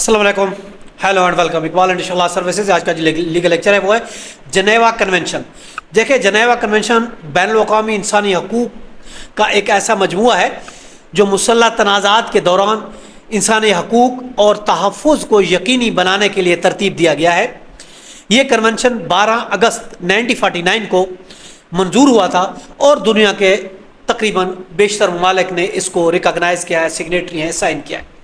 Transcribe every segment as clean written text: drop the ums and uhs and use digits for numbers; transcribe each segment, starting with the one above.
السلام علیکم، hello and welcome Iqbal انشاءاللہ سروسز۔ آج کا جو لیگل لیکچر ہے وہ ہے جنیوا کنونشن۔ دیکھیں، جنیوا کنونشن بین الاقوامی انسانی حقوق کا ایک ایسا مجموعہ ہے جو مسلح تنازعات کے دوران انسانی حقوق اور تحفظ کو یقینی بنانے کے لیے ترتیب دیا گیا ہے۔ یہ کنونشن 12 اگست 1949 کو منظور ہوا تھا اور دنیا کے تقریباً بیشتر ممالک نے اس کو ریکگنائز کیا ہے، سگنیٹری ہیں، سائن کیا ہے۔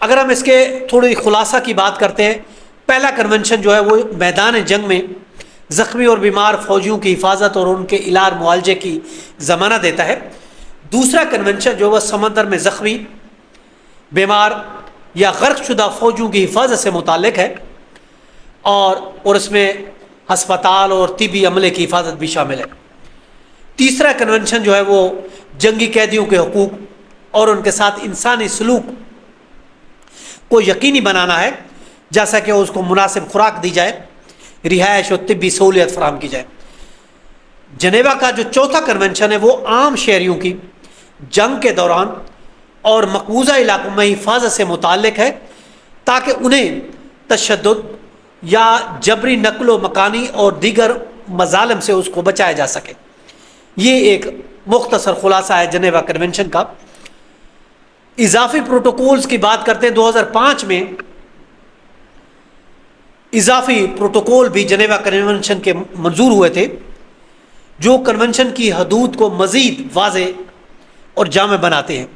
اگر ہم اس کے تھوڑی خلاصہ کی بات کرتے ہیں، پہلا کنونشن جو ہے وہ میدان جنگ میں زخمی اور بیمار فوجیوں کی حفاظت اور ان کے علاج معالجے کی ضمانت دیتا ہے۔ دوسرا کنونشن جو وہ سمندر میں زخمی، بیمار یا غرق شدہ فوجیوں کی حفاظت سے متعلق ہے اور اس میں ہسپتال اور طبی عملے کی حفاظت بھی شامل ہے۔ تیسرا کنونشن جو ہے وہ جنگی قیدیوں کے حقوق اور ان کے ساتھ انسانی سلوک کو یقینی بنانا ہے، جیسا کہ اس کو مناسب خوراک دی جائے، رہائش اور طبی سہولیت فراہم کی جائے۔ جنیوا کا جو چوتھا کنونشن ہے وہ عام شہریوں کی جنگ کے دوران اور مقبوضہ علاقوں میں حفاظت سے متعلق ہے، تاکہ انہیں تشدد یا جبری نقل و مکانی اور دیگر مظالم سے اس کو بچایا جا سکے۔ یہ ایک مختصر خلاصہ ہے جنیوا کنونشن کا۔ اضافی پروٹوکولز کی بات کرتے ہیں، 2005 میں اضافی پروٹوکول بھی جنیوا کنونشن کے منظور ہوئے تھے، جو کنونشن کی حدود کو مزید واضح اور جامع بناتے ہیں۔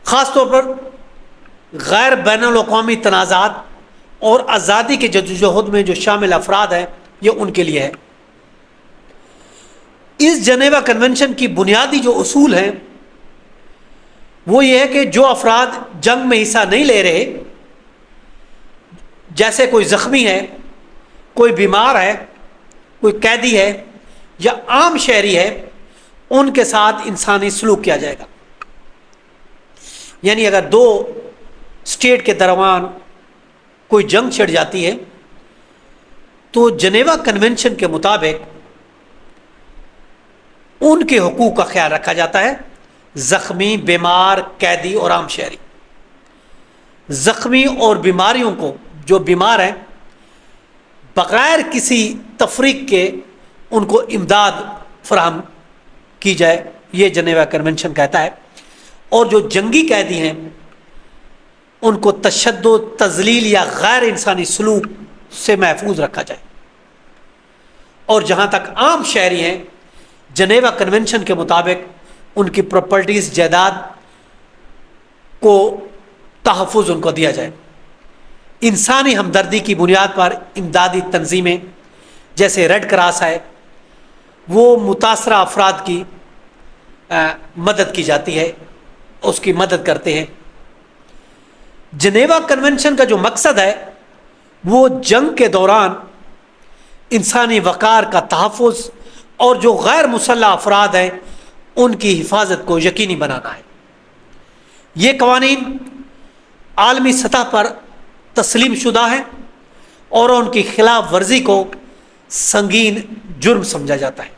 خاص طور پر غیر بین الاقوامی تنازعات اور آزادی کے جدوجہد میں جو شامل افراد ہیں، یہ ان کے لیے ہے۔ اس جنیوا کنونشن کی بنیادی جو اصول ہیں وہ یہ ہے کہ جو افراد جنگ میں حصہ نہیں لے رہے، جیسے کوئی زخمی ہے، کوئی بیمار ہے، کوئی قیدی ہے یا عام شہری ہے، ان کے ساتھ انسانی سلوک کیا جائے گا۔ یعنی اگر دو اسٹیٹ کے درمیان کوئی جنگ چھڑ جاتی ہے تو جنیوا کنونشن کے مطابق ان کے حقوق کا خیال رکھا جاتا ہے، زخمی، بیمار، قیدی اور عام شہری۔ زخمی اور بیماریوں کو، جو بیمار ہیں، بغیر کسی تفریق کے ان کو امداد فراہم کی جائے، یہ جنیوا کنونشن کہتا ہے۔ اور جو جنگی قیدی ہیں ان کو تشدد، تذلیل یا غیر انسانی سلوک سے محفوظ رکھا جائے۔ اور جہاں تک عام شہری ہیں، جنیوا کنونشن کے مطابق ان کی پراپرٹیز، جائیداد کو تحفظ ان کو دیا جائے۔ انسانی ہمدردی کی بنیاد پر امدادی تنظیمیں جیسے ریڈ کراس ہے، وہ متاثرہ افراد کی مدد کی جاتی ہے، اس کی مدد کرتے ہیں۔ جنیوا کنونشن کا جو مقصد ہے وہ جنگ کے دوران انسانی وقار کا تحفظ اور جو غیر مسلح افراد ہیں ان کی حفاظت کو یقینی بنانا ہے۔ یہ قوانین عالمی سطح پر تسلیم شدہ ہیں اور ان کی خلاف ورزی کو سنگین جرم سمجھا جاتا ہے،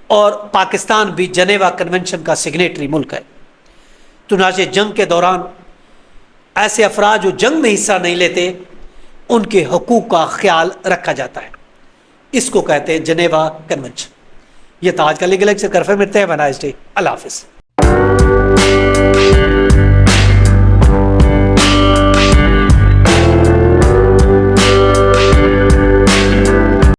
اور پاکستان بھی جنیوا کنونشن کا سگنیٹری ملک ہے۔ چنانچہ جنگ کے دوران ایسے افراد جو جنگ میں حصہ نہیں لیتے، ان کے حقوق کا خیال رکھا جاتا ہے۔ اس کو کہتے ہیں جنیوا کنونشن۔ یہ تھا آج کا لیگل لیکچر۔ کرفے ملتے ہیں، بنائے اللہ حافظ۔